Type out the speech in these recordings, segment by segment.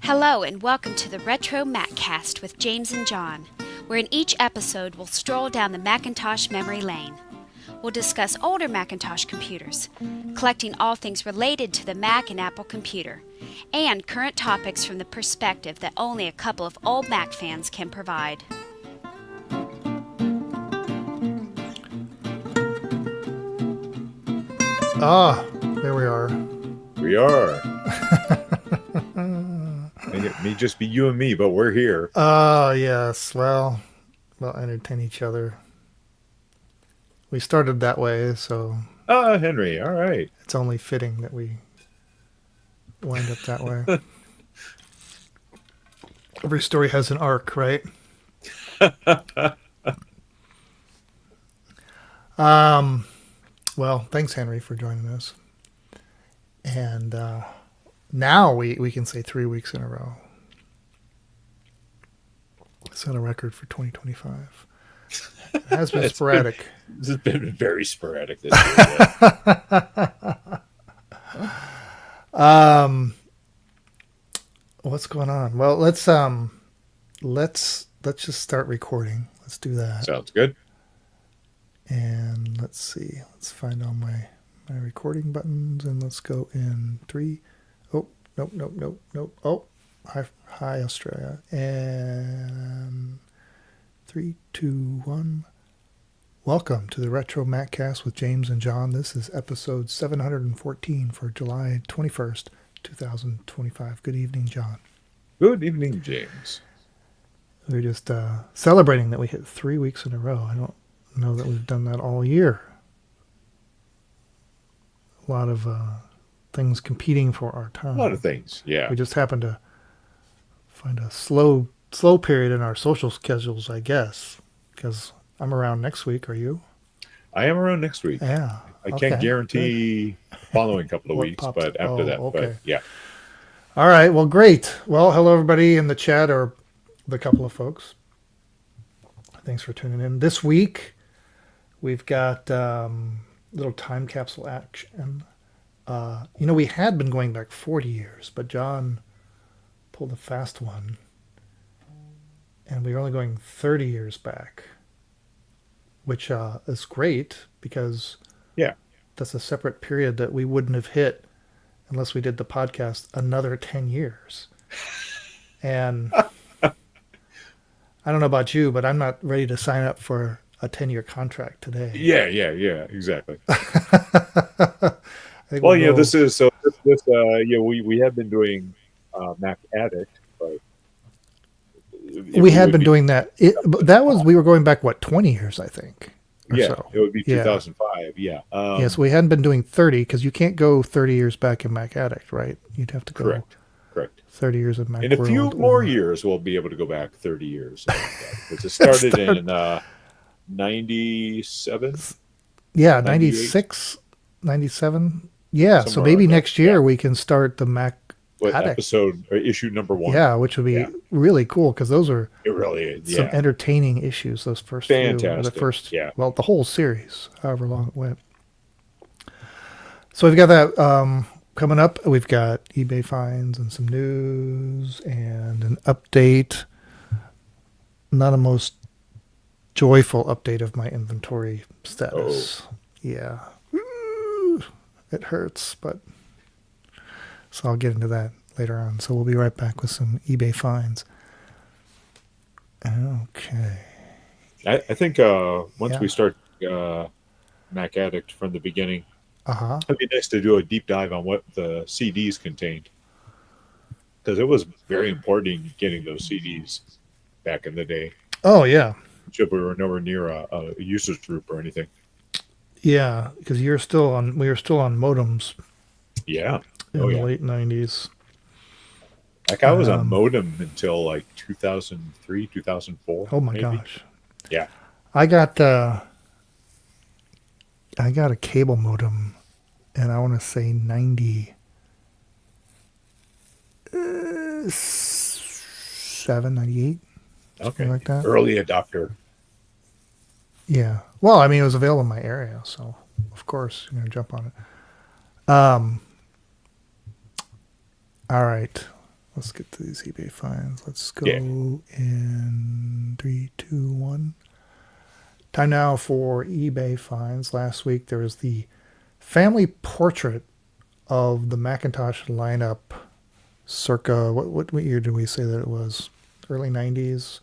Hello and welcome to the RetroMacCast with James and John, where in each episode we'll stroll down the Macintosh memory lane. We'll discuss older Macintosh computers, collecting all things related to the Mac and Apple computer, and current topics from the perspective that only a couple of old Mac fans can provide. There we are. We are. It may just be you and me, but we're here. Yes. Well, we'll entertain each other. We started that way, so... Henry, all right. It's only fitting that we wind up that way. Every story has an arc, right? Well, thanks, Henry, for joining us. And now we can say 3 weeks in a row. Set a record for 2025. It has been sporadic. This has been very sporadic this year. What's going on? Well, let's just start recording. Let's do that. Sounds good. And let's see. Let's find all my recording buttons, and let's go in 3. Oh, nope. Oh, hi Australia. And 3, 2, 1. Welcome to the RetroMacCast with James and John. This is episode 714 for July 21st, 2025. Good evening, John. Good evening, James. We're just celebrating that we hit 3 weeks in a row. I don't know that we've done that all year. A lot of things competing for our time. A lot of things, yeah. We just happened to find a slow period in our social schedules, I guess, because I'm around next week. Are you? I am around next week. Yeah. I can't guarantee the following couple of weeks, but after that, okay. But yeah. All right. Well, great. Well, hello everybody in the chat, or the couple of folks. Thanks for tuning in. This week, we've got little time capsule action. We had been going back 40 years, but John pulled a fast one, and we were only going 30 years back, which is great because that's a separate period that we wouldn't have hit unless we did the podcast another 10 years. And I don't know about you, but I'm not ready to sign up for a 10-year contract today. Yeah, exactly. Well, yeah, this is so. We have been doing Mac Addict, but we had been doing that. We were going back 20 years, I think. So. It would be 2005. Yeah. Yes, we hadn't been doing 30 because you can't go 30 years back in Mac Addict, right? You'd have to go. Correct. 30 years of Mac. In a few more years, we'll be able to go back 30 years. Because it started in 97. Yeah, 96, 97. Yeah, somewhere, so maybe next year we can start the Mac Addict. Episode or issue number 1. Yeah, which would be really cool because those are some entertaining issues. Those first fantastic. The whole series, however long it went. So we've got that coming up. We've got eBay finds and some news and an update. Not a most joyful update of my inventory status. Yeah. It hurts, but so I'll get into that later on. So we'll be right back with some eBay finds. Okay. I think once we start Mac Addict from the beginning, it'd be nice to do a deep dive on what the CDs contained. Because it was very important getting those CDs back in the day. Oh, yeah. We were nowhere near a users group or anything. Yeah, because we were still on modems. Yeah. In the late 90s. Like I was on modem until like 2003, 2004. Oh my maybe. Gosh. Yeah. I got a cable modem, and I want to say 97, 98. Something like that. Early adopter. Yeah. Well, I mean, it was available in my area, so of course you're going to jump on it. All right. Let's get to these eBay finds. Let's go in 3, 2, 1. Time now for eBay finds. Last week there was the family portrait of the Macintosh lineup circa, what year did we say that it was? Early 90s.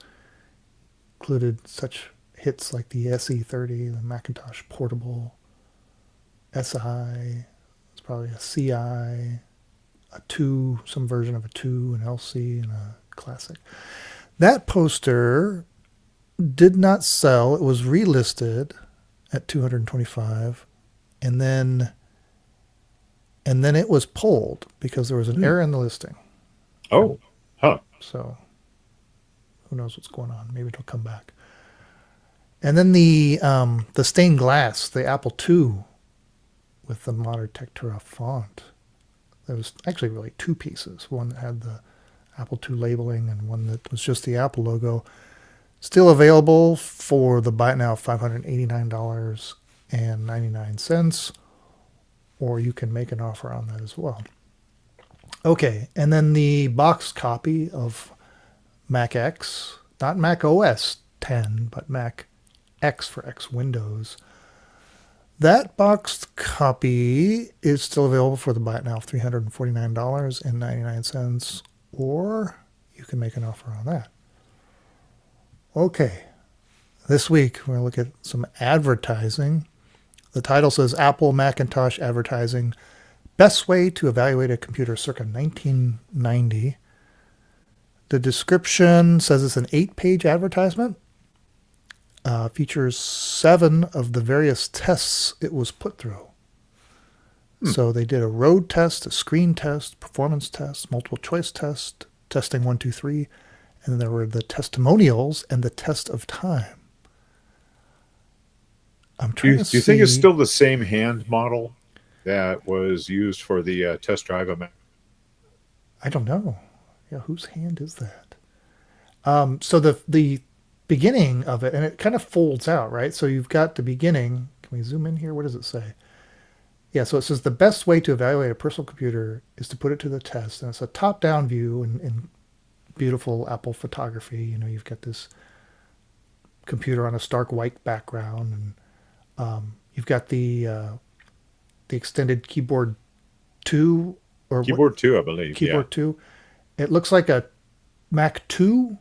Included such hits like the SE30, the Macintosh Portable, SI, it's probably a CI, a 2, some version of a 2, an LC, and a Classic. That poster did not sell. It was relisted at $225, and then it was pulled because there was an error in the listing. Oh, huh. So who knows what's going on? Maybe it'll come back. And then the stained glass, the Apple II with the Modern Tectura font. There was actually really 2 pieces. One that had the Apple II labeling and one that was just the Apple logo. Still available for the buy it now, $589.99, or you can make an offer on that as well. Okay, and then the boxed copy of Mac X, not Mac OS 10, but Mac X for X Windows. That boxed copy is still available for the buy it now of $349.99, or you can make an offer on that. Okay, this week we're going to look at some advertising. The title says Apple Macintosh Advertising, Best Way to Evaluate a Computer circa 1990. The description says it's an 8-page advertisement. Features 7 of the various tests it was put through. So they did a road test, a screen test, performance test, multiple choice test, testing 1, 2, 3, and then there were the testimonials and the test of time. I'm trying to see. Do you think it's still the same hand model that was used for the test drive of Mac? I don't know. Yeah, whose hand is that? So the beginning of it, and it kind of folds out, right? So you've got the beginning. Can we zoom in here? What does it say? Yeah, so it says the best way to evaluate a personal computer is to put it to the test. And it's a top-down view in beautiful Apple photography. You know, you've got this computer on a stark white background, and you've got the extended keyboard 2 or keyboard 2, I believe. Keyboard 2. It looks like a Mac 2,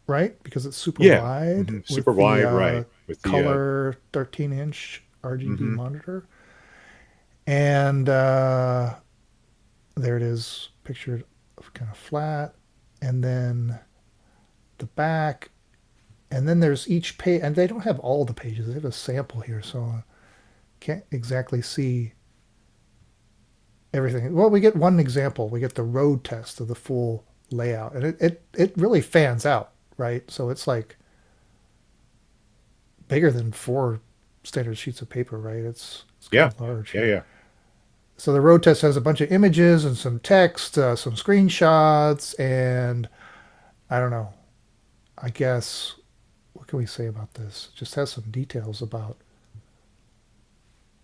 right? Because it's super wide. Mm-hmm. Super wide, right? With color 13-inch RGB monitor. And there it is, pictured kind of flat. And then the back. And then there's each page. And they don't have all the pages. They have a sample here, so I can't exactly see everything. Well, we get one example. We get the road test of the full layout. And it really fans out, right? So it's like bigger than 4 standard sheets of paper, right? It's kind of large. Yeah. So the road test has a bunch of images and some text, some screenshots, and I don't know. I guess, what can we say about this? It just has some details about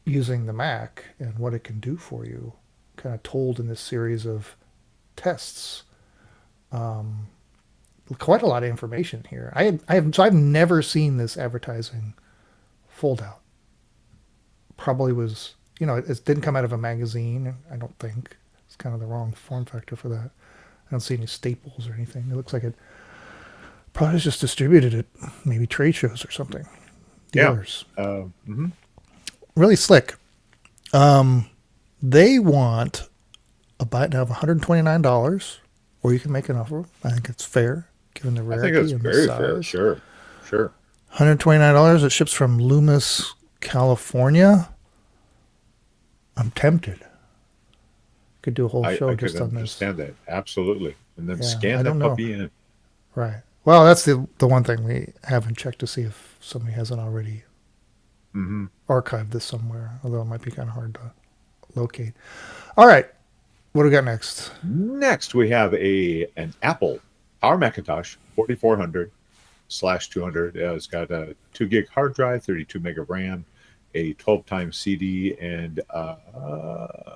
using the Mac and what it can do for you, kind of told in this series of tests. Quite a lot of information here. I've never seen this advertising fold out. Probably was, it didn't come out of a magazine, I don't think. It's kind of the wrong form factor for that. I don't see any staples or anything. It looks like it probably was just distributed at maybe trade shows or something. Dealers. Yeah. Really slick. They want a buy it now of $129, or you can make an offer. I think it's fair, given the rarity. I think it's and very the size. fair. Sure. $129. It ships from Loomis, California. I'm tempted. Could do a whole show just on this. I understand that. Absolutely. And then scan that puppy in. Right. Well, that's the one thing we haven't checked to see if somebody hasn't already archived this somewhere, although it might be kind of hard to locate. All right. What do we got next? Next, we have an Apple Power Macintosh 4400/200. It's got a 2 gig hard drive, 32 meg of RAM, a 12 times CD, and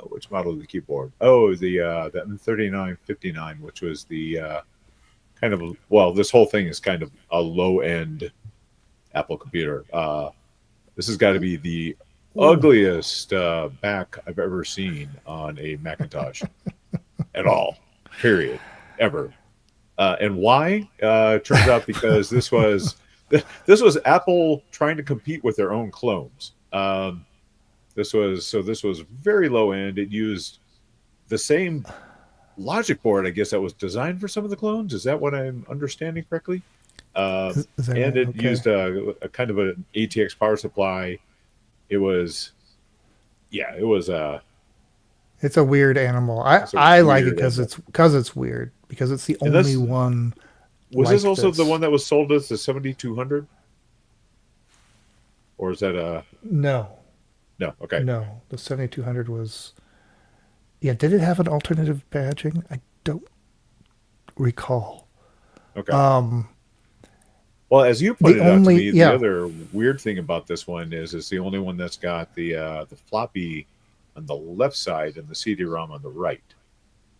which model of the keyboard? Oh, the M3959, which was the kind of, well, this whole thing is kind of a low end Apple computer. This has got to be the ugliest back I've ever seen on a Macintosh at all, period, ever. And why? Turns out because this was Apple trying to compete with their own clones. This was very low end. It used the same logic board, I guess, that was designed for some of the clones. Is that what I'm understanding correctly? Is that And right? it used a kind of an ATX power supply. It was, It's a weird animal. I like it because it's weird, because it's the only one. Was like this also this. the one that was sold as the 7200? Or is that a No? Okay. No, the 7200 was. Yeah, did it have an alternative badging? I don't recall. Okay. Well, as you pointed out to me, the other weird thing about this one is it's the only one that's got the floppy on the left side and the CD-ROM on the right.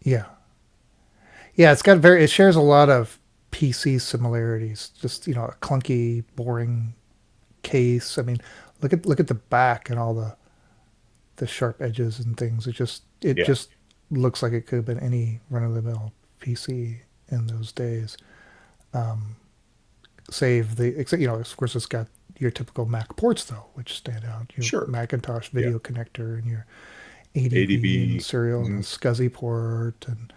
Yeah, it shares a lot of PC similarities. Just, a clunky, boring case. I mean, look at the back and all the sharp edges and things. It just looks like it could have been any run-of-the-mill PC in those days. Of course, it's got your typical Mac ports though, which stand out. Your Macintosh video connector and your ADB and serial and SCSI port, and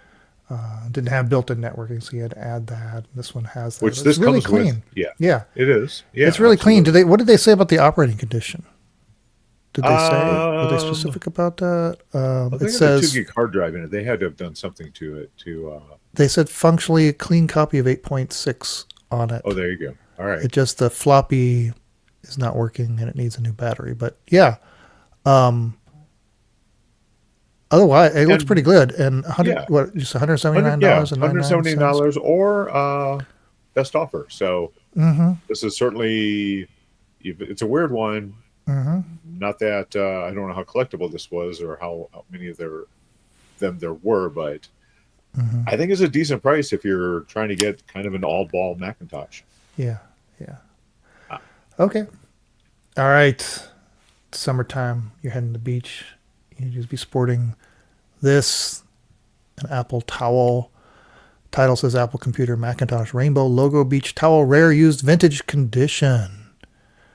didn't have built-in networking, so you had to add that. This one has that. Which this really comes clean. With. Yeah, it is. Yeah, it's really clean. What did they say about the operating condition? Did they say? Were they specific about that? It says a 2 gig hard drive in it. They had to have done something to it They said functionally a clean copy of 8.6 on it. Oh, there you go. All right. It just, the floppy is not working and it needs a new battery. But yeah, otherwise it looks pretty good. And just $179 $179 or best offer. So this is certainly, it's a weird one. Not that I don't know how collectible this was or how many of them there were, but I think it's a decent price if you're trying to get kind of an all-ball Macintosh. Yeah. Okay. All right. Summertime. You're heading to the beach. You just be sporting this, an Apple towel. Title says Apple Computer Macintosh Rainbow Logo Beach Towel, rare used vintage condition.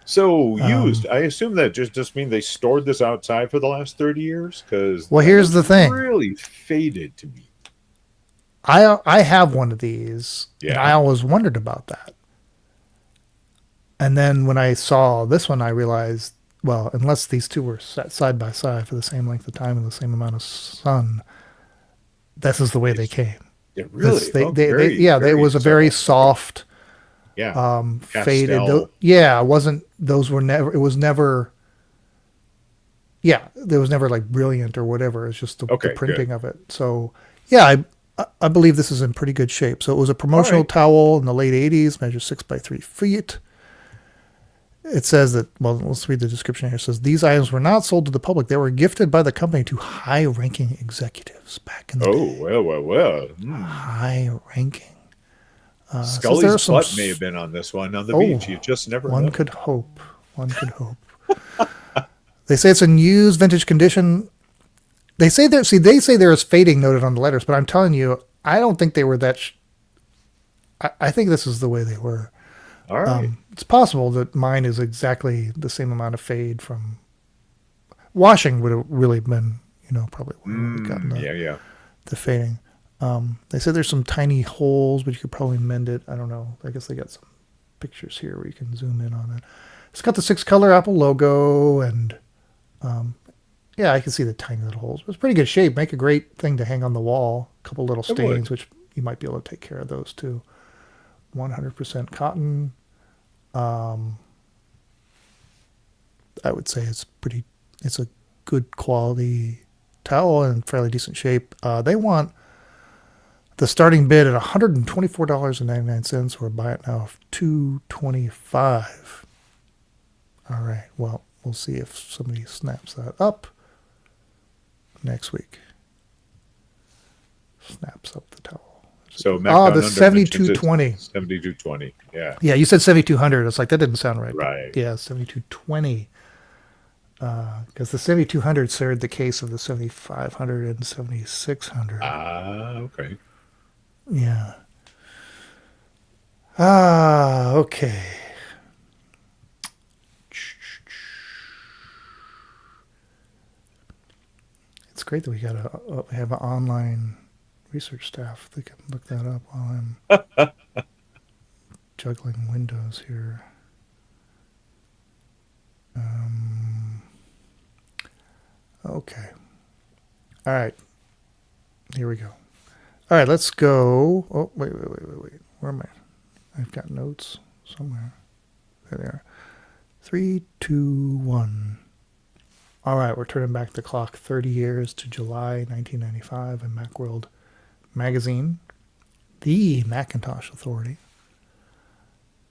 So used, I assume that just mean they stored this outside for the last 30 years? Because here's the thing. Really faded to me. I have one of these, and I always wondered about that. And then when I saw this one, I realized, well, unless these two were set side by side for the same length of time and the same amount of sun, this is the way they came. Yeah, really? It was a very soft, faded. It wasn't. Those were never. It was never. Yeah, there was never like brilliant or whatever. It's just the printing of it. So yeah, I believe this is in pretty good shape. So it was a promotional towel in the late 80s, measures 6 by 3 feet. It says that, well, let's read the description here. It says, these items were not sold to the public. They were gifted by the company to high-ranking executives back in the day. Well. High-ranking. Scully's butt may have been on this one on the beach. You just never know. One could hope. They say it's in used vintage condition. They say there is fading noted on the letters, but I'm telling you, I don't think they were that. I think this is the way they were. All right. It's possible that mine is exactly the same amount of fade from washing would have really been, probably would have gotten the fading. They said there's some tiny holes, but you could probably mend it. I don't know. I guess they got some pictures here where you can zoom in on it. It's got the 6-color Apple logo, and I can see the tiny little holes. It's pretty good shape. Make a great thing to hang on the wall. A couple little stains, which you might be able to take care of those too. 100% cotton. I would say it's a good quality towel and fairly decent shape. They want the starting bid at $124.99, or buy it now of $225. All right. Well, we'll see if somebody snaps that up next week. Snaps up the towel. So Mac the 7220. 7220. Yeah. Yeah, you said 7200. It's like that didn't sound right. Right. Yeah, 7220. Because the 7200 served the case of the 7500 and 7600. Okay. Yeah. Okay. It's great that we have an online research staff that can look that up while I'm juggling windows here. Okay. All right. Here we go. All right, let's go. Oh, wait. Where am I? I've got notes somewhere. There they are. 3, 2, 1. All right, we're turning back the clock 30 years to July 1995 in Macworld Magazine, the Macintosh Authority.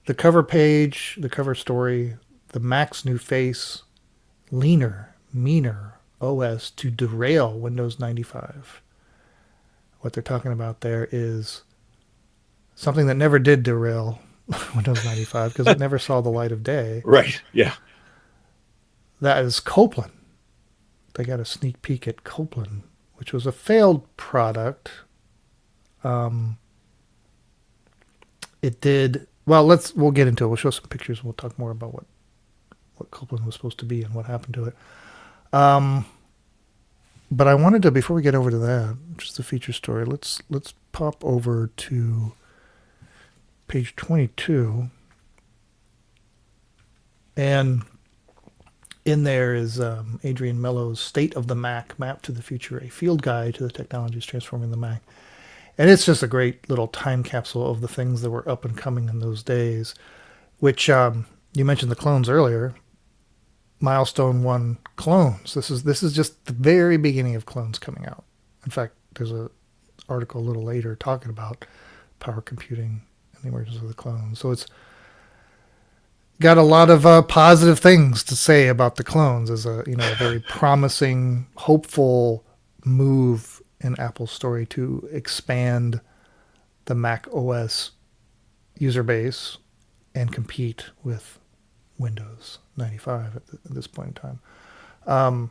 The cover page, the cover story, the Mac's new face, leaner, meaner OS to derail Windows 95. What they're talking about there is something that never did derail Windows 95 because it never saw the light of day. Right, yeah. That is Copeland. They got a sneak peek at Copeland, which was a failed product. It did well. We'll get into it. We'll show some pictures. We'll talk more about what Copeland was supposed to be and what happened to it. But I wanted to, before we get over to that, just the feature story. Let's pop over to page 22, and in there is Adrian Mello's State of the Mac, Map to the Future, a field guide to the technologies transforming the Mac. And it's just a great little time capsule of the things that were up and coming in those days, which you mentioned the clones earlier. Milestone 1 clones. This is just the very beginning of clones coming out. In fact, there's an article a little later talking about power computing and the emergence of the clones. So it's got a lot of positive things to say about the clones as a very promising, hopeful move in Apple's story to expand the Mac OS user base and compete with Windows 95 at this point in time.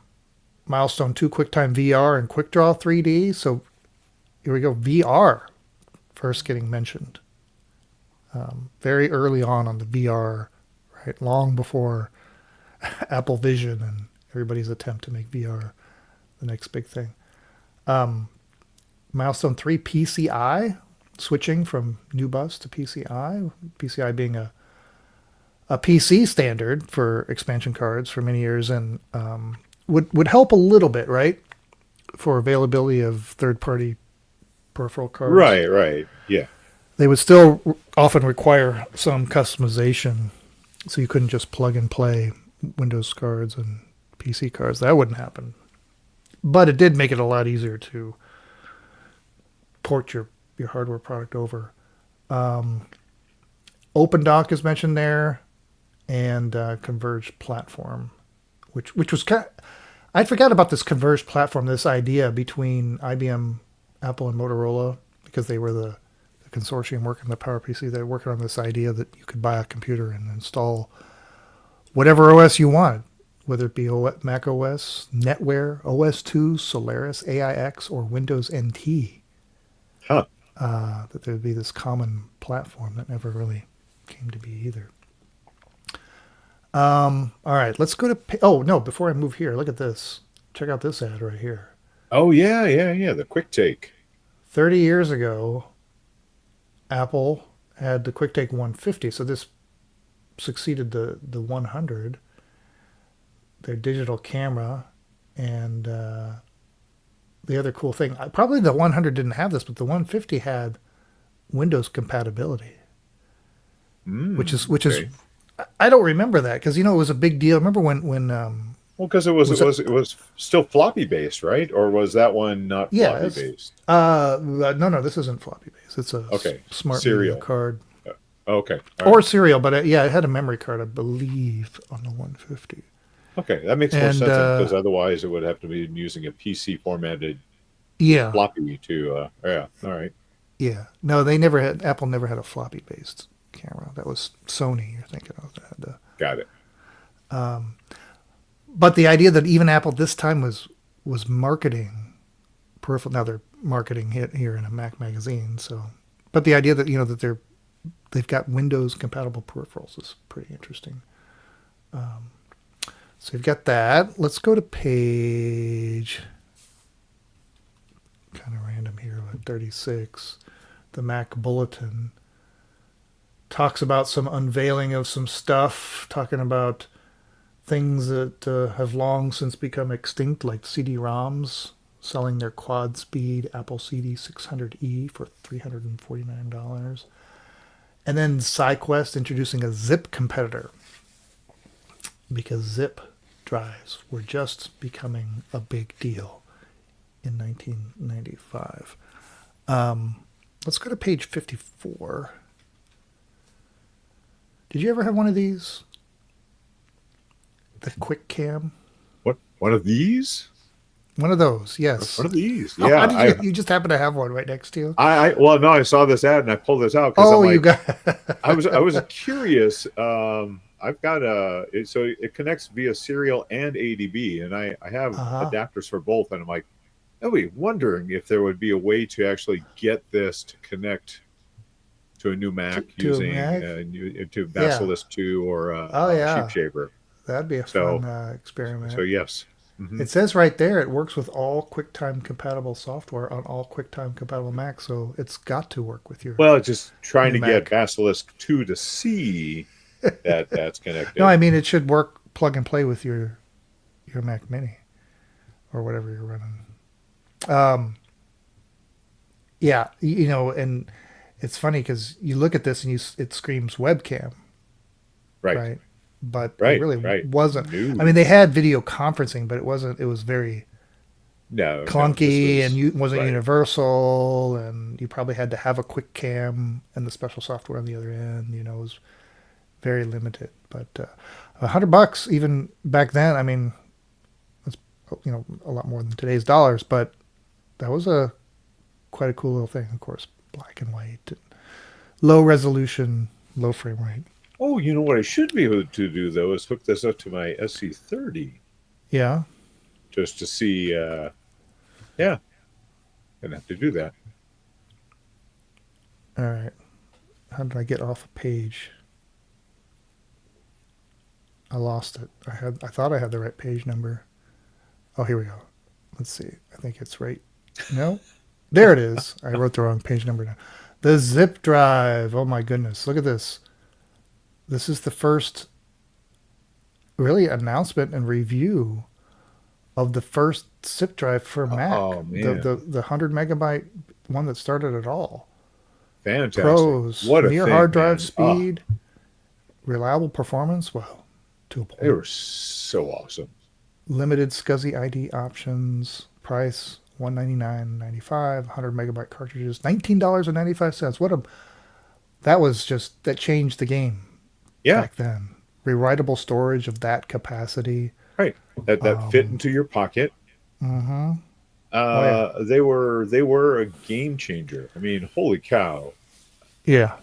Milestone 2 QuickTime VR and QuickDraw 3D. So here we go. VR first getting mentioned. Very early on the VR, right? Long before Apple Vision and everybody's attempt to make VR the next big thing. Milestone 3 PCI, switching from new bus to PCI. PCI being a PC standard for expansion cards for many years, and would help a little bit, right, for availability of third-party peripheral cards. Right, yeah. They would still often require some customization, so you couldn't just plug and play Windows cards and PC cards. That wouldn't happen. But it did make it a lot easier to port your hardware product over. OpenDock is mentioned there, and converged platform, which was I forgot about this converged platform, this idea between IBM, Apple, and Motorola, because they were the consortium working the PowerPC. They're working on this idea that you could buy a computer and install whatever OS you want, whether it be Mac OS, NetWare, OS2, Solaris, AIX, or Windows NT. Huh. That there would be this common platform that never really came to be either. All right, let's go to... before I move here, look at this. Check out this ad right here. Oh, yeah, the Quick Take. 30 years ago, Apple had the Quick Take 150, so this succeeded the 100, their digital camera, and the other cool thing, probably the 100 didn't have this, but the 150 had Windows compatibility, which is I don't remember that because it was a big deal. Remember when because it was still floppy based, right? Or was that one not floppy based? No, this isn't floppy based. It's a smart serial card. Okay. Or serial, but it had a memory card, I believe, on the 150. Okay, that makes more And sense because otherwise it would have to be using a PC formatted yeah, floppy to. Yeah, all right. yeah. No, Apple never had a floppy based camera. That was Sony. You're thinking of that. Got it. But the idea that even Apple this time was marketing peripheral. Now they're marketing it here in a Mac magazine. So, but the idea that that they've got Windows compatible peripherals is pretty interesting. So you've got that. Let's go to page kind of random here, like 36. The Mac Bulletin talks about some unveiling of some stuff, talking about things that have long since become extinct, like CD-ROMs selling their quad speed Apple CD 600E for $349. And then SideQuest introducing a zip competitor because zip drives were just becoming a big deal in 1995. Let's go to page 54. Did you ever have one of these? The Quick Cam? What? One of these? One of those, yes. One of these? Oh, Yeah. how did you just happen to have one right next to you? Well, no, I saw this ad and I pulled this out because I'm like, you got. I was curious. I've got so it connects via serial and ADB, and I have adapters for both, and I'm like, I'll be wondering if there would be a way to actually get this to connect to a new Mac using to Basilisk 2 or Sheep Shaver. That'd be a fun experiment. So yes. Mm-hmm. It says right there it works with all QuickTime compatible software on all QuickTime compatible Macs, so it's got to work with your. Well, just trying to Mac. get Basilisk 2 to see that that's connected. No, I mean it should work plug and play with your Mac Mini or whatever you're running. Yeah, and it's funny because you look at this and it screams webcam, right? But it really wasn't. No. I mean, they had video conferencing, but it wasn't. It was very clunky and wasn't universal, and you probably had to have a quick cam and the special software on the other end. It was very limited. But $100 even back then. I mean, it's a lot more than today's dollars, but that was quite a cool little thing. Of course, black and white, and low resolution, low frame rate. Oh, you know what I should be able to do, though, is hook this up to my SC30. Yeah. Just to see, gonna have to do that. All right. How did I get off a page? I lost it. I thought I had the right page number. Oh, here we go. Let's see. I think it's right. No? There it is. I wrote the wrong page number down. The zip drive. Oh, my goodness. Look at this. This is the first really announcement and review of the first zip drive for Mac. Oh, man. The 100 megabyte one that started it all. Fantastic. Pros. What a near thing, hard drive man. speed. Reliable performance. Well, to a point. They were so awesome. Limited SCSI ID options. Price $199.95. 100 megabyte cartridges. $19.95. That changed the game. Yeah. Back then. Rewritable storage of that capacity. Right. That fit into your pocket. Mm-hmm. They were a game changer. I mean, holy cow. Yeah.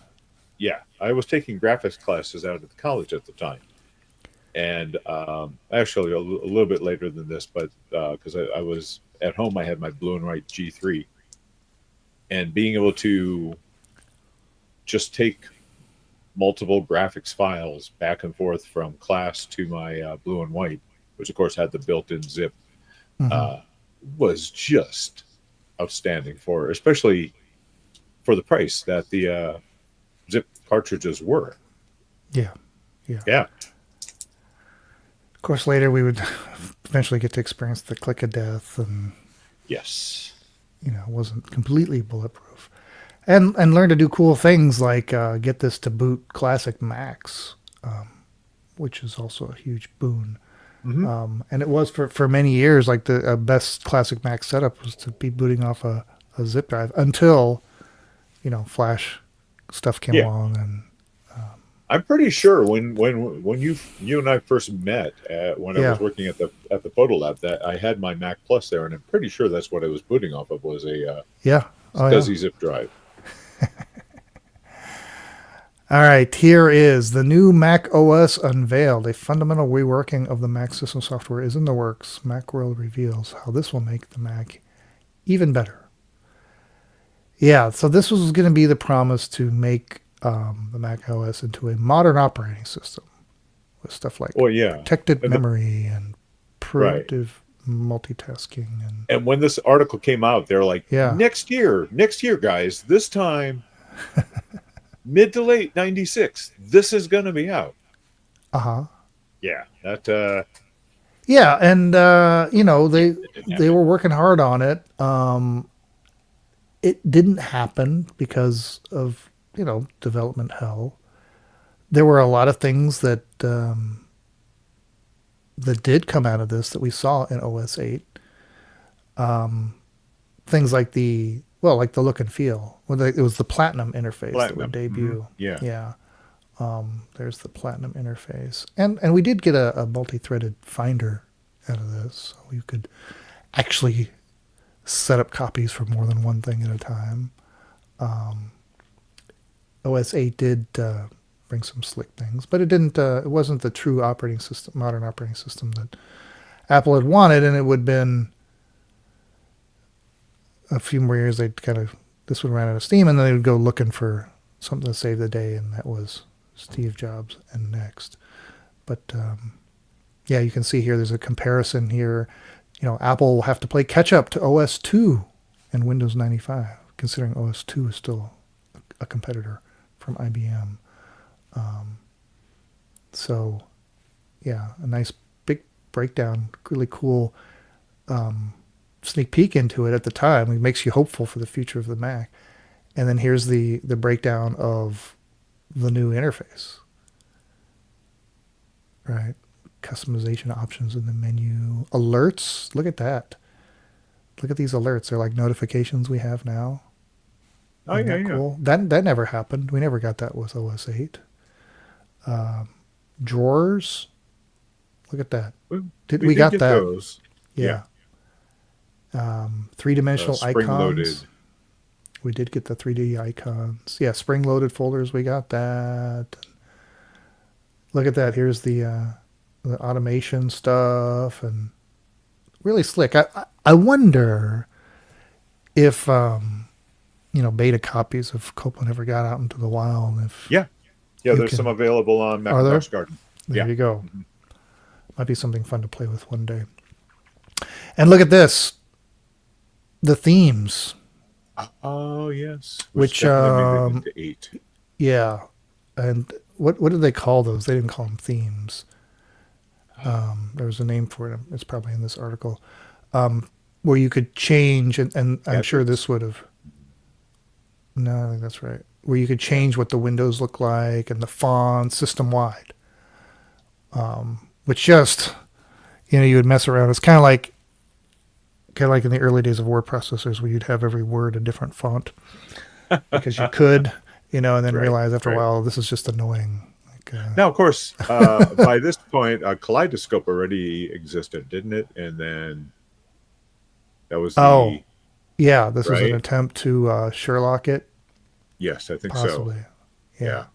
Yeah. I was taking graphics classes out at the college at the time. And actually a little bit later than this, but because I was at home, I had my blue and white G3. And being able to just take multiple graphics files back and forth from class to my blue and white, which of course had the built-in zip, was just outstanding especially for the price that the zip cartridges were. Yeah. Yeah. Of course, later we would eventually get to experience the click of death, and yes, it wasn't completely bulletproof. And learn to do cool things like get this to boot classic Macs, which is also a huge boon. Mm-hmm. And it was for many years like the best classic Mac setup was to be booting off a zip drive until, Flash stuff came along. And I'm pretty sure when you and I first met when I Yeah. was working at the Photo Lab, that I had my Mac Plus there, and I'm pretty sure that's what I was booting off of, was a Yeah. Oh, yeah. SCSI zip drive. All right, here is the new Mac OS unveiled. A fundamental reworking of the Mac system software is in the works. Macworld reveals how this will make the Mac even better. Yeah, so this was going to be the promise to make the Mac OS into a modern operating system with stuff like protected memory and preemptive multitasking. And when this article came out, they're like, next year, guys, this time, mid to late 96, this is going to be out. Yeah, that. Yeah, and they were working hard on it. It didn't happen because of development hell. There were a lot of things that that did come out of this that we saw in OS 8. Things like the look and feel. It was the Platinum interface that would debut. Mm-hmm. Yeah. There's the Platinum interface, and we did get a multi-threaded Finder out of this, so you could actually set up copies for more than one thing at a time. OS 8 did bring some slick things, but it didn't. It wasn't the true modern operating system that Apple had wanted, and it would have been a few more years. This would run out of steam, and then they would go looking for something to save the day, and that was Steve Jobs and Next. But you can see here there's a comparison here. Apple will have to play catch up to OS 2 and Windows 95, considering OS 2 is still a competitor from IBM. A nice big breakdown, really cool sneak peek into it at the time. It makes you hopeful for the future of the Mac. And then here's the breakdown of the new interface. Right. Customization options in the menu. Alerts. Look at that. Look at these alerts. They're like notifications we have now. Oh, Isn't that cool? That never happened. We never got that with OS 8. Drawers. Look at that. We got that. Those. Yeah. Three-dimensional icons. Spring-loaded. We did get the 3D icons. Yeah, spring-loaded folders. We got that. Look at that. Here's the automation stuff, and really slick. I wonder if beta copies of Copeland ever got out into the wild. There's some available on Macintosh Garden. There you go. Mm-hmm. Might be something fun to play with one day. And look at this, the themes. Oh yes, which into 8. Yeah, and what did they call those? They didn't call them themes. There was a name for it. It's probably in this article, where you could change, and I'm sure this would have. No, I think that's right. Where you could change what the windows look like and the font system wide, which just you would mess around. It's kind of like in the early days of word processors, where you'd have every word a different font because you could, and then realize after a while this is just annoying. Now, of course, by this point, Kaleidoscope already existed, didn't it? And then that was this was an attempt to Sherlock it. Yes, I think possibly. So.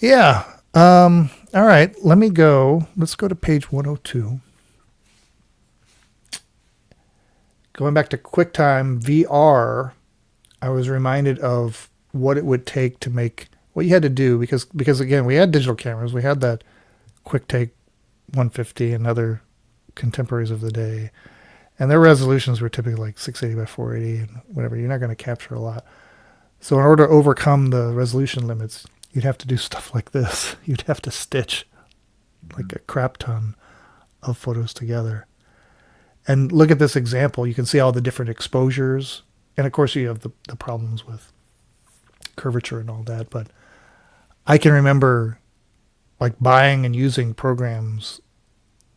Yeah. All right. Let's go to page 102. Going back to QuickTime VR, I was reminded of what it would take to make what you had to do, because again, we had digital cameras. We had that QuickTake 150 and other contemporaries of the day, and their resolutions were typically like 680 by 480 and whatever. You're not going to capture a lot. So in order to overcome the resolution limits, you'd have to do stuff like this. You'd have to stitch like a crap ton of photos together. And look at this example. You can see all the different exposures. And of course you have the problems with curvature and all that. But I can remember like buying and using programs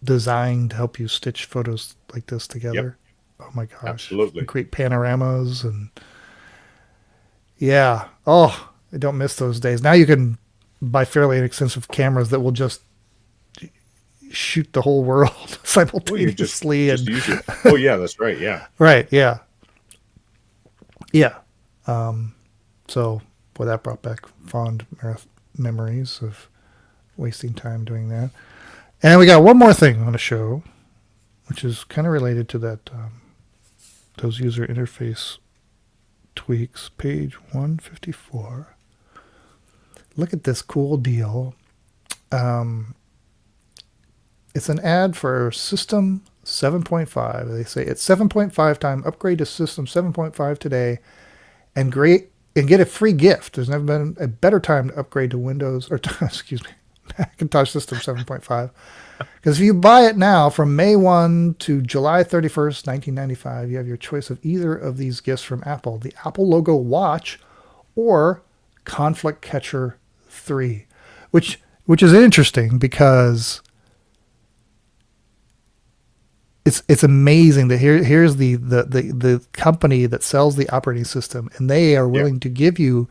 designed to help you stitch photos like this together. Yep. Oh my gosh. Absolutely. And create panoramas and yeah. Oh, I don't miss those days. Now you can buy fairly inexpensive cameras that will just shoot the whole world simultaneously. Just use your. Oh yeah, that's right. Yeah. Right. Yeah. Yeah. So, boy, that brought back fond memories of wasting time doing that. And we got one more thing on the show, which is kind of related to that, those user interface tweaks, page 154. Look at this cool deal. It's an ad for System 7.5. They say it's 7.5 time upgrade to System 7.5 today, and get a free gift. There's never been a better time to upgrade to Windows or excuse me, Macintosh System 7.5. Because if you buy it now from May 1 to July 31st, 1995, you have your choice of either of these gifts from Apple: the Apple logo watch or Conflict Catcher 3, which is interesting because it's amazing that here's the company that sells the operating system, and they are willing to give you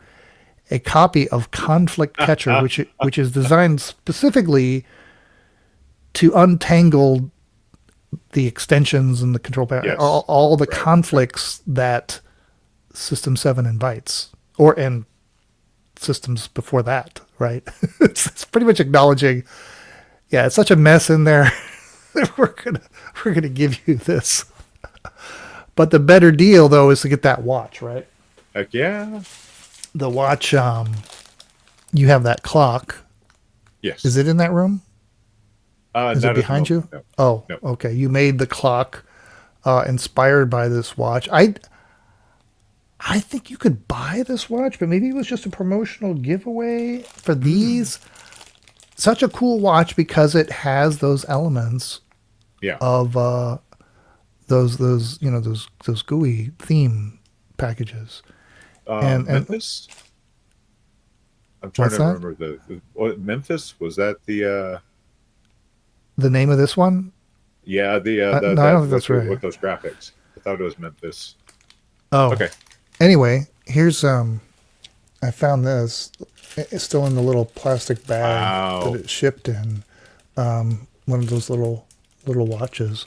a copy of Conflict Catcher, which is designed specifically to untangle the extensions and the control panel, all the conflicts that System 7 invites, and systems before that, right? It's pretty much acknowledging, it's such a mess in there. we're gonna give you this. But the better deal though is to get that watch, right? Heck yeah. The watch, you have that clock. Yes. Is it in that room? Is it behind you? No. Oh, no. Okay. You made the clock inspired by this watch. I think you could buy this watch, but maybe it was just a promotional giveaway for these. Such a cool watch because it has those elements of those GUI theme packages. And Memphis? I'm trying to that? remember Memphis, was that the name of this one? Yeah, no, I don't think that's right. With those graphics. I thought it was Memphis. Oh. Okay. Anyway, here's I found this. It's still in the little plastic bag that it shipped in. One of those little watches.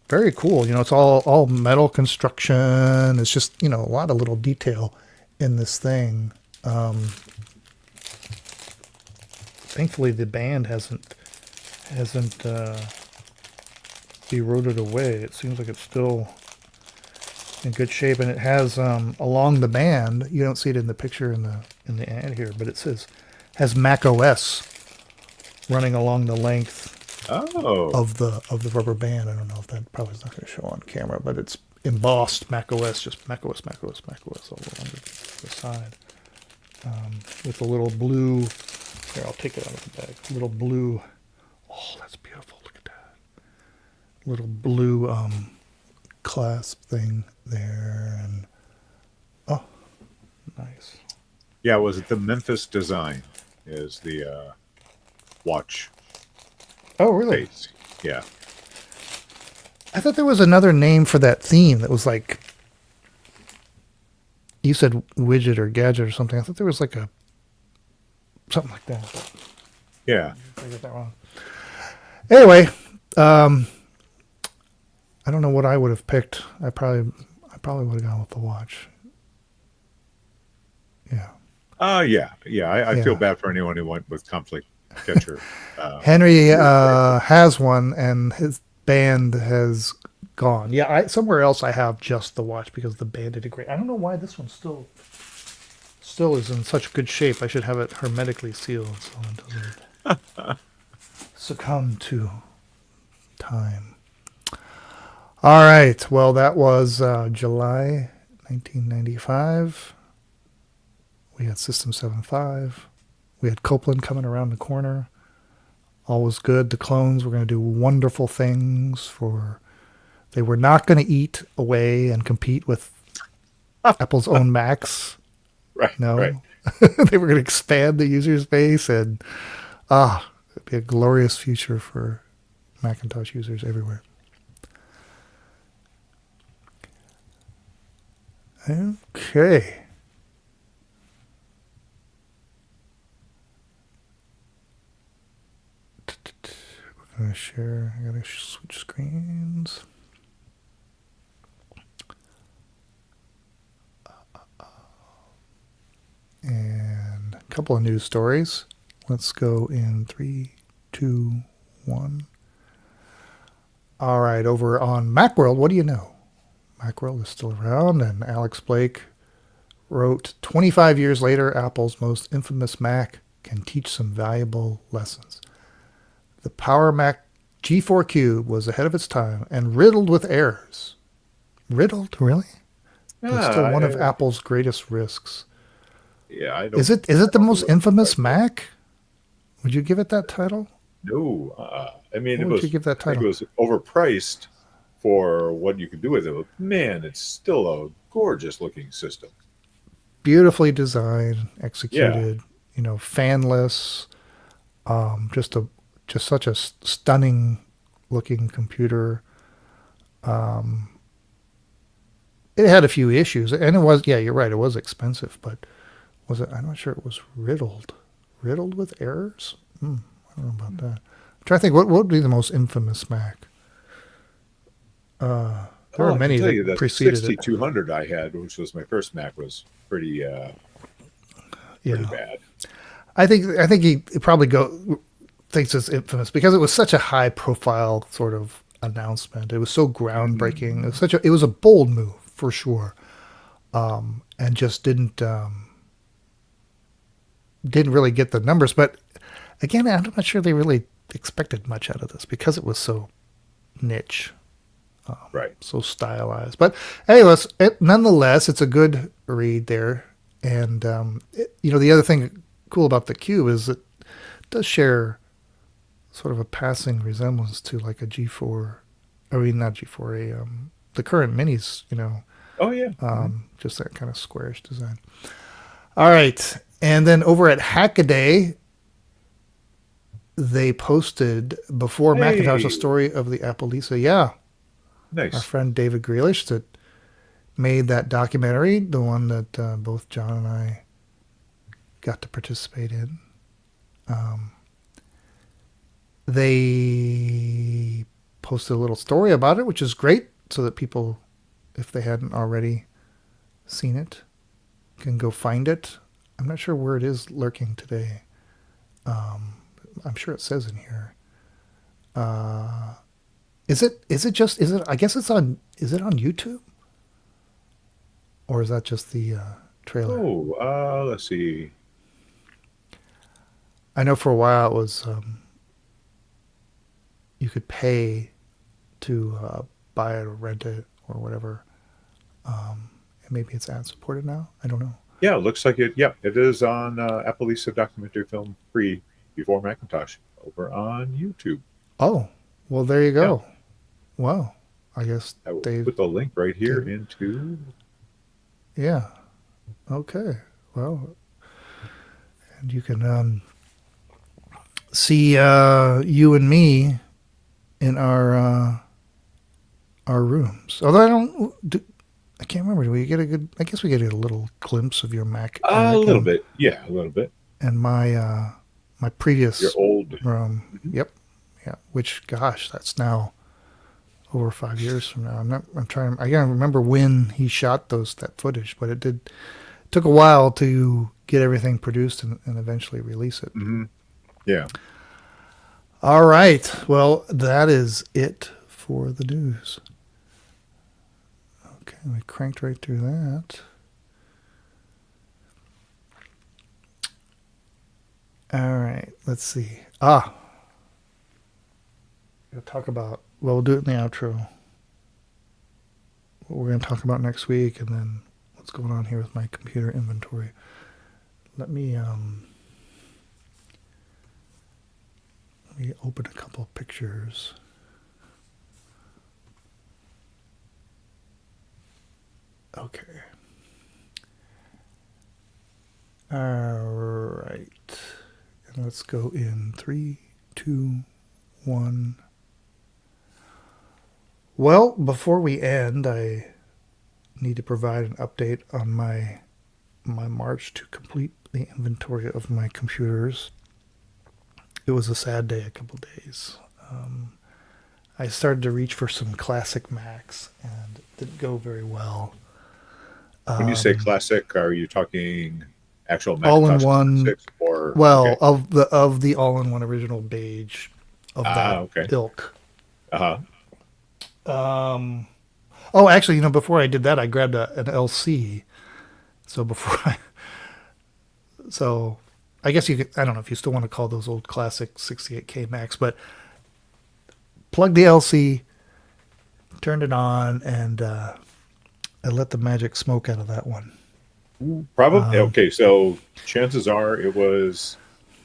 Very cool. It's all metal construction. It's just, a lot of little detail in this thing. Thankfully the band hasn't eroded away. It seems like it's still in good shape, and it has along the band. You don't see it in the picture in the ad here, but it has Mac OS running along the length of the rubber band. I don't know if that probably is not going to show on camera, but it's embossed Mac OS, just Mac OS all along the side, with a little blue. Here, I'll take it out of the bag. Little blue. Oh, that's beautiful. Look at that. Little blue clasp thing there, and nice. Yeah, was it the Memphis design? Is the watch? Oh, really? Face. Yeah. I thought there was another name for that theme that was like, you said widget or gadget or something. I thought there was like something like that. Yeah. I got that wrong. Anyway, I don't know what I would have picked. I probably would have gone with the watch. Yeah. I feel bad for anyone who went with Conflict Catcher. Henry has one, and his band has gone. Yeah, somewhere else I have just the watch because the band did great. I don't know why this one still is in such good shape. I should have it hermetically sealed so it doesn't succumb to time. All right. Well, that was July 1995. We had System 7.5. We had Copeland coming around the corner. All was good. The clones were going to do wonderful things. They were not going to eat away and compete with Apple's own Macs. Right. No. Right. They were going to expand the user space, and it'd be a glorious future for Macintosh users everywhere. Okay. going to share. I got to switch screens. And a couple of news stories. Let's go in 3, 2, 1. All right, over on Macworld, what do you know? Macworld is still around, and Alex Blake wrote, 25 years later, Apple's most infamous Mac can teach some valuable lessons. The Power Mac G4 Cube was ahead of its time and riddled with errors. Riddled, really? But still one of Apple's greatest risks. Yeah, I don't. Is it the most infamous Mac? Would you give it that title? No, I mean, What would you give that title? It was overpriced for what you could do with it. But man, it's still a gorgeous looking system. Beautifully designed, executed. You know, fanless. Just such a stunning looking computer. It had a few issues, and it was, yeah, you're right, it was expensive, but was it? I'm not sure it was riddled with errors. I don't know about that. I'm trying to think what would be the most infamous Mac. There were many that preceded it. 6200 I had, which was my first Mac, was pretty bad. I think he probably thinks it's infamous because it was such a high profile sort of announcement. It was so groundbreaking. It was a bold move for sure, and just didn't really get the numbers. But again, I'm not sure they really expected much out of this because it was so niche, right? So stylized. But anyways, nonetheless, it's a good read there. And the other thing cool about the Cube is it does share sort of a passing resemblance to like a G4. I mean, not G4, the current minis. Oh yeah. Just that kind of squarish design. All right. And then over at Hackaday, they posted before Macintosh a story of the Apple Lisa. Yeah. Nice. Our friend David Grealish that made that documentary, the one that both John and I got to participate in. They posted a little story about it, which is great, so that people, if they hadn't already seen it, can go find it. I'm not sure where it is lurking today. I'm sure it says in here. Is it I guess is it on YouTube? Or is that just the trailer? Oh, let's see. I know for a while it was you could pay to buy it or rent it or whatever. And maybe it's ad supported now. I don't know. Yeah, it looks like it. Yeah, it is on Apple Lisa documentary film free before Macintosh over on YouTube. Oh, well, there you go. Yeah. Wow. I guess they put the link right here into. Yeah. Okay. Well, and you can see you and me in our rooms. Although I can't remember. Do we get a good? I guess we get a little glimpse of your Mac. A little bit. Yeah, a little bit. And my previous your old room. Mm-hmm. Yep. Yeah. Which, gosh, that's now over 5 years from now. I can't remember when he shot that footage, but it took a while to get everything produced and eventually release it. Mm-hmm. Yeah. All right. Well, that is it for the news. Okay, we cranked right through that. All right. Let's see. We'll talk about. Well, we'll do it in the outro. What we're going to talk about next week, and then what's going on here with my computer inventory. Let me open a couple of pictures. Okay. All right. And let's go in 3, 2, 1. Well, before we end, I need to provide an update on my march to complete the inventory of my computers. It was a sad day, a couple days. I started to reach for some classic Macs, and it didn't go very well. When you say classic, are you talking actual Macintosh all-in-one? classics or Well, of the all-in-one original beige of that okay. ilk. Uh-huh. Oh, actually, before I did that, I grabbed an LC. So I guess you could, I don't know if you still want to call those old classic 68K Macs, but plugged the LC, turned it on, and I let the magic smoke out of that one. Probably. Okay, so chances are it was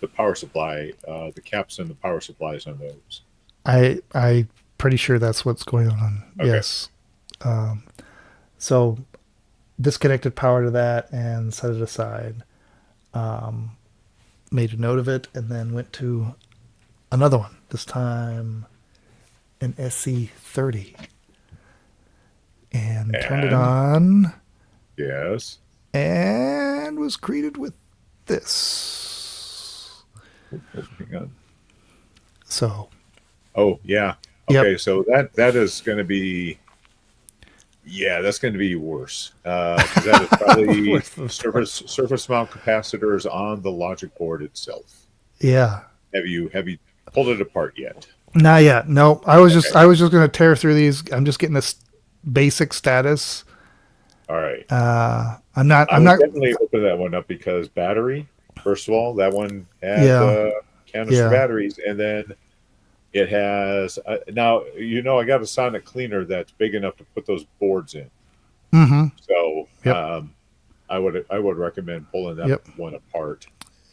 the power supply, the caps and the power supplies on those. I pretty sure that's what's going on. Okay. Yes. So disconnected power to that and set it aside. Made a note of it and then went to another one. This time an SC30. And turned it on. Yes. And was greeted with this. Hang on. So. Oh, yeah. Okay, Yep. so that is going to be, that's going to be worse. 'Cause that is probably surface mount capacitors on the logic board itself. Yeah. Have you pulled it apart yet? Not yet. No, I was just going to tear through these. I'm just getting this basic status. All right. I'm not definitely open that one up because battery. First of all, that one had canister batteries, and then it has now. I got a sonic cleaner that's big enough to put those boards in. Mm-hmm. So Yep. I would recommend pulling that one apart.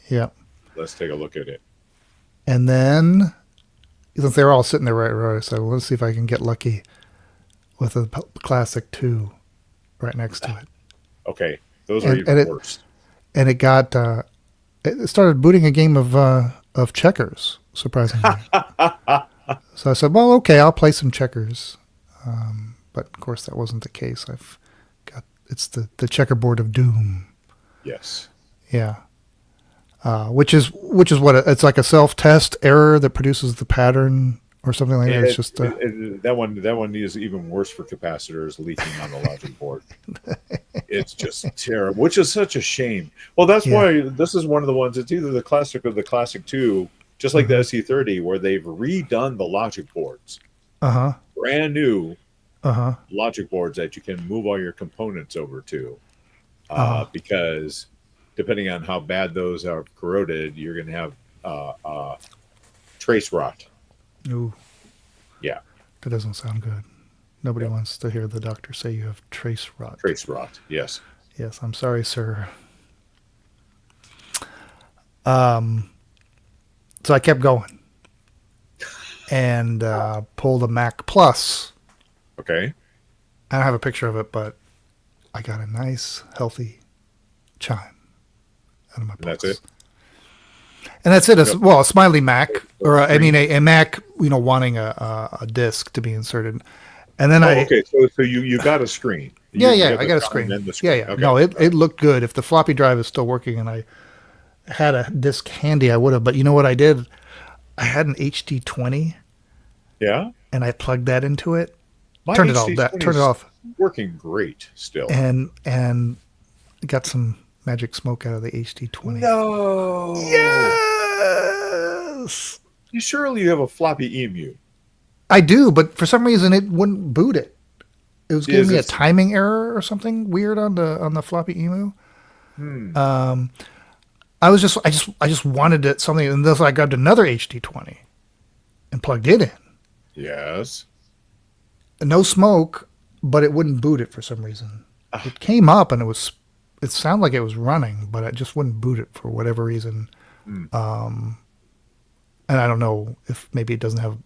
Yep. Let's take a look at it. And then, since they were all sitting there right, so let's see if I can get lucky with a Classic 2 right next to it. Okay, those are even worse. And it got it started booting a game of checkers, surprisingly. So I said, well, okay, I'll play some checkers. But of course that wasn't the case. It's the checkerboard of doom. Yes. Yeah. Which is what it's like, a self-test error that produces the pattern or something like that. It's just that one is even worse for capacitors leaking on the logic board. It's just terrible, which is such a shame. Well, that's why this is one of the ones. It's either the Classic or the Classic 2, just like the SC30, where they've redone the logic boards. Brand new logic boards that you can move all your components over to, because depending on how bad those are corroded, you're going to have trace rot. Ooh. Yeah. That doesn't sound good. Nobody wants to hear the doctor say you have trace rot. Trace rot, yes. Yes, I'm sorry, sir. So I kept going and pulled a Mac Plus. Okay. I don't have a picture of it, but I got a nice, healthy chime out of my Plus. That's it? And that's it. A Smiley Mac, or a Mac, wanting a disc to be inserted. And then okay. So you got a screen. I got a screen. Yeah. Okay. No, it looked good. If the floppy drive is still working and I had a disc handy, I would have. But you know what I did? I had an HD20. Yeah. And I plugged that into it. Turned it off. Working great still. And got some magic smoke out of the HD20. No. Yes. You have a floppy emu. I do, but for some reason it wouldn't boot it. It was giving me a timing error or something weird on the floppy emu. I just wanted it something, and so I grabbed another HD20 and plugged it in. Yes. No smoke, but it wouldn't boot it for some reason. It came up and it sounded like it was running, but it just wouldn't boot it for whatever reason. And I don't know if maybe it didn't have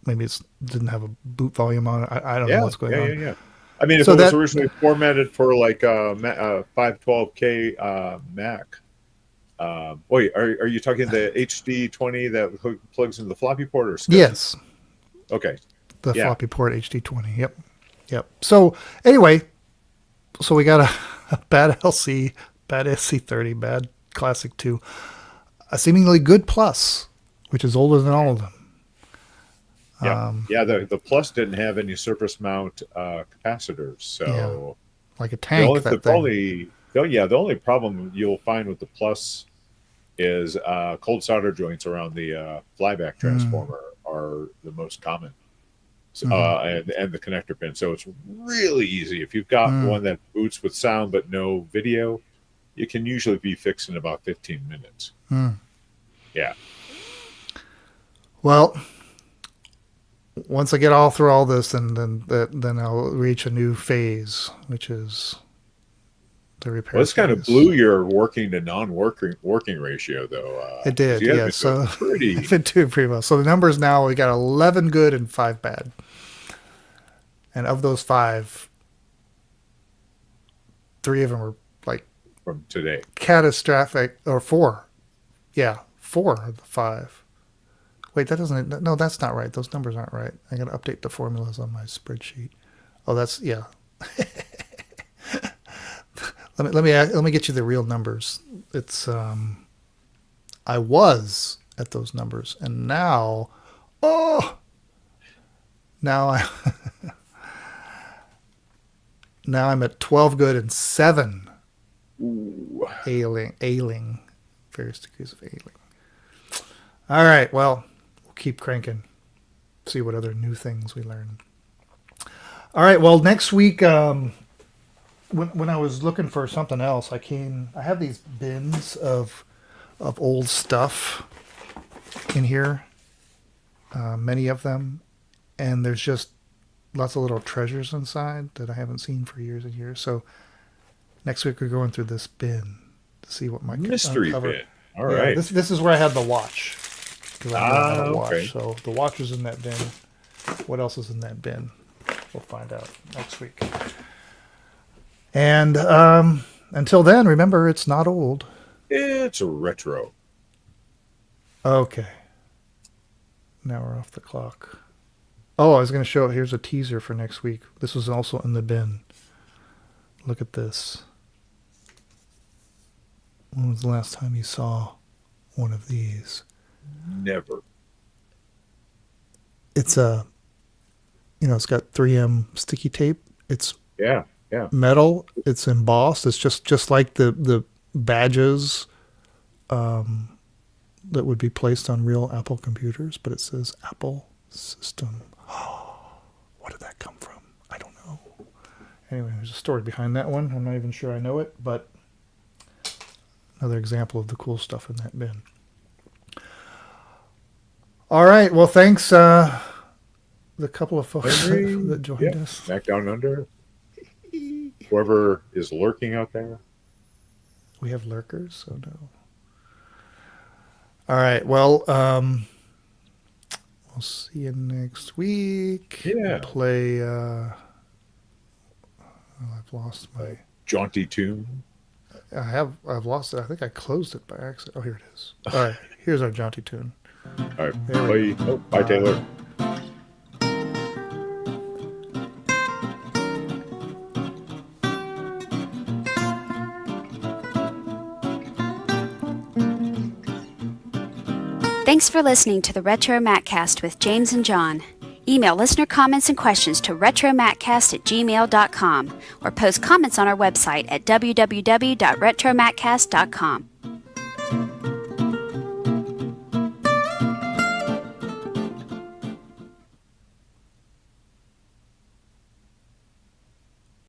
a boot volume on it. I don't know what's going on. Yeah. I mean, if it was originally formatted for like a 512K Mac. Wait, are you talking the HD20 that plugs into the floppy port or SCSI? Yes. Okay. The floppy port HD20. Yep. So anyway, we got a bad LC, bad SC30, bad Classic 2, a seemingly good Plus, which is older than all of them. Yeah. The Plus didn't have any surface mount capacitors, so like a tank. The only problem you'll find with the Plus is cold solder joints around the flyback transformer are the most common, and the connector pin. So it's really easy if you've got one that boots with sound but no video. You can usually be fixed in about 15 minutes. Yeah. Well, once I get all through all this, then I'll reach a new phase, which is the repair. Well, this kind of blew your working to non-working ratio, though. It did, yeah. So I've been doing pretty well. So the numbers now, we got 11 good and 5 bad. And of those 5, 3 of them were like from today. Catastrophic, or 4. Yeah, 4 of the 5. Wait, that doesn't. No, that's not right. Those numbers aren't right. I got to update the formulas on my spreadsheet. Oh, that's yeah. Let me get you the real numbers. It's I was at those numbers, and now I now I'm at 12 good and 7 ailing, various degrees of ailing. All right, well, we'll keep cranking. See what other new things we learn. All right, well, next week, when I was looking for something else, I have these bins of old stuff in here, many of them, and there's just lots of little treasures inside that I haven't seen for years and years. So next week we're going through this bin to see what my mystery bin. All right, this is where I had the watch. Watch. Okay. So the watch is in that bin. What else is in that bin? We'll find out next week. And until then, remember, it's not old. It's retro. Okay. Now we're off the clock. Oh, I was going to show, here's a teaser for next week. This was also in the bin. Look at this. When was the last time you saw one of these? Never. It's it's got 3M sticky tape. It's metal. It's embossed. It's just like the badges that would be placed on real Apple computers, but it says Apple System. What did that come from? I don't know. Anyway, there's a story behind that one. I'm not even sure I know it, but another example of the cool stuff in that bin. All right. Well, thanks, the couple of folks that joined us. Back Down Under. Whoever is lurking out there. We have lurkers, so no. All right. Well, we'll see you next week. Yeah. We'll play. I've lost my jaunty tune. I've lost it. I think I closed it by accident. Oh, here it is. All right. Here's our jaunty tune. All right. Bye, Taylor. Thanks for listening to the RetroMacCast with James and John. Email listener comments and questions to retromaccast@gmail.com or post comments on our website at www.retromaccast.com.